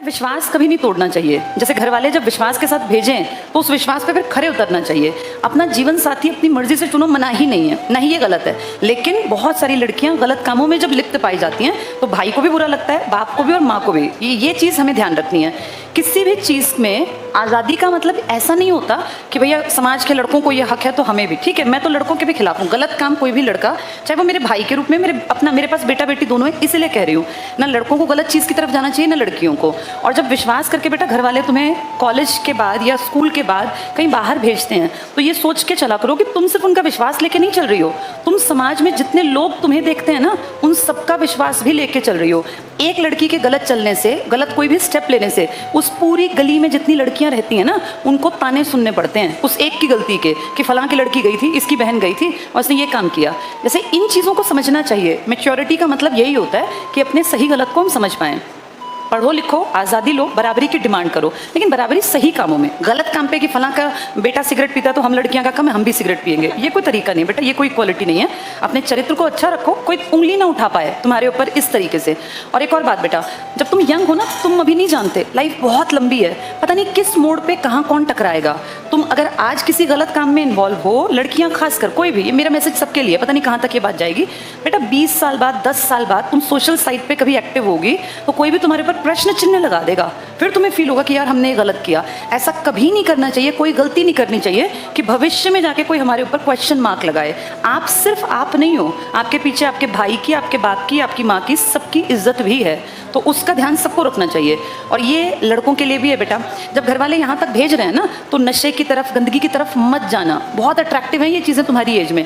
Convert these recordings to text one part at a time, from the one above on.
विश्वास कभी नहीं तोड़ना चाहिए। जैसे घर वाले जब विश्वास के साथ भेजें तो उस विश्वास पे फिर खरे उतरना चाहिए। अपना जीवन साथी अपनी मर्जी से चुनो, मना ही नहीं है, ना ही ये गलत है। लेकिन बहुत सारी लड़कियां गलत कामों में जब लिप्त पाई जाती हैं तो भाई को भी बुरा लगता है, बाप को भी और माँ को भी। ये चीज़ हमें ध्यान रखनी है। किसी भी चीज़ में आज़ादी का मतलब ऐसा नहीं होता कि भैया समाज के लड़कों को ये हक है तो हमें भी। ठीक है, मैं तो लड़कों के भी खिलाफ हूँ। गलत काम कोई भी लड़का, चाहे वो मेरे भाई के रूप में, मेरे पास बेटा बेटी दोनों है, इसीलिए कह रही हूँ, ना लड़कों को गलत चीज़ की तरफ जाना चाहिए ना लड़कियों को। और जब विश्वास करके बेटा घर वाले तुम्हें कॉलेज के बाद या स्कूल के बाद कहीं बाहर भेजते हैं तो ये सोच के चला करो कि तुम सिर्फ उनका विश्वास लेके नहीं चल रही हो, तुम समाज में जितने लोग तुम्हें देखते हैं ना उन सबका विश्वास भी लेके चल रही हो। एक लड़की के गलत चलने से, गलत कोई भी स्टेप लेने से उस पूरी गली में जितनी लड़कियां रहती हैं ना उनको ताने सुनने पड़ते हैं उस एक की गलती के कि फलां की लड़की गई थी, इसकी बहन गई थी और उसने ये काम किया। जैसे इन चीज़ों को समझना चाहिए। मैच्योरिटी का मतलब यही होता है कि अपने सही गलत को हम समझ पाएँ। पढ़ो लिखो, आज़ादी लो, बराबरी की डिमांड करो, लेकिन बराबरी सही कामों में। गलत काम पे कि फलां का बेटा सिगरेट पीता तो हम लड़कियां का कम है, हम भी सिगरेट पिएंगे, ये कोई तरीका नहीं बेटा, ये कोई क्वालिटी नहीं है। अपने चरित्र को अच्छा रखो, कोई उंगली ना उठा पाए तुम्हारे ऊपर इस तरीके से। और एक और बात बेटा, जब तुम यंग हो ना, तुम अभी नहीं जानते, लाइफ बहुत लंबी है, पता नहीं किस मोड़ पे कहाँ कौन टकराएगा। तुम अगर आज किसी गलत काम में इन्वॉल्व हो, लड़कियां खासकर, कोई भी, ये मेरा मैसेज सबके लिए, पता नहीं कहाँ तक ये बात जाएगी बेटा, 20 साल बाद 10 साल बाद तुम सोशल साइट पे कभी एक्टिव होगी तो कोई भी तुम्हारे ऊपर प्रश्न चिन्ह लगा देगा, फिर तुम्हें फील होगा कि यार हमने ये गलत किया। ऐसा कभी नहीं करना चाहिए, कोई गलती नहीं करनी चाहिए कि भविष्य में जाके कोई हमारे ऊपर क्वेश्चन मार्क लगाए। आप सिर्फ आप नहीं हो, आपके पीछे आपके भाई की, आपके बाप की, आपकी माँ की, सबकी इज्जत भी है, तो उसका ध्यान सबको रखना चाहिए। और ये लड़कों के लिए भी है बेटा, जब घर वाले यहाँ तक भेज रहे हैं ना तो नशे की तरफ, गंदगी की तरफ मत जाना। बहुत अट्रैक्टिव है ये चीज़ें तुम्हारी एज में।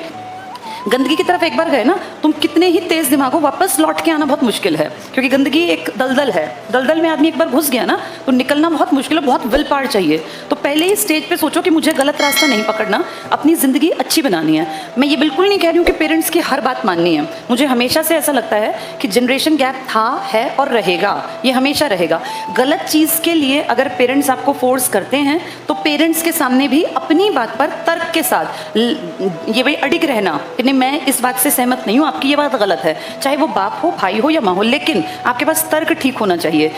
गंदगी की तरफ एक बार गए ना, तुम कितने ही तेज दिमाग हो, वापस लौट के आना बहुत मुश्किल है, क्योंकि गंदगी एक दलदल है। दलदल में आदमी एक बार घुस गया ना तो निकलना बहुत मुश्किल है, बहुत विल पावर चाहिए। तो पहले ही स्टेज पे सोचो कि मुझे गलत रास्ता नहीं पकड़ना, अपनी ज़िंदगी अच्छी बनानी है। मैं ये बिल्कुल नहीं कह रही हूँ कि पेरेंट्स की हर बात माननी है। मुझे हमेशा से ऐसा लगता है कि जनरेशन गैप था, है और रहेगा, ये हमेशा रहेगा। गलत चीज़ के लिए अगर पेरेंट्स आपको फोर्स करते हैं तो पेरेंट्स के सामने भी अपनी बात पर तर्क के साथ ये भाई अडिग रहना, मैं इस बात से सहमत नहीं हूँ, आपकी ये बात गलत है, चाहे वो बाप हो, भाई हो या माँ हो, लेकिन आपके पास तर्क ठीक होना चाहिए।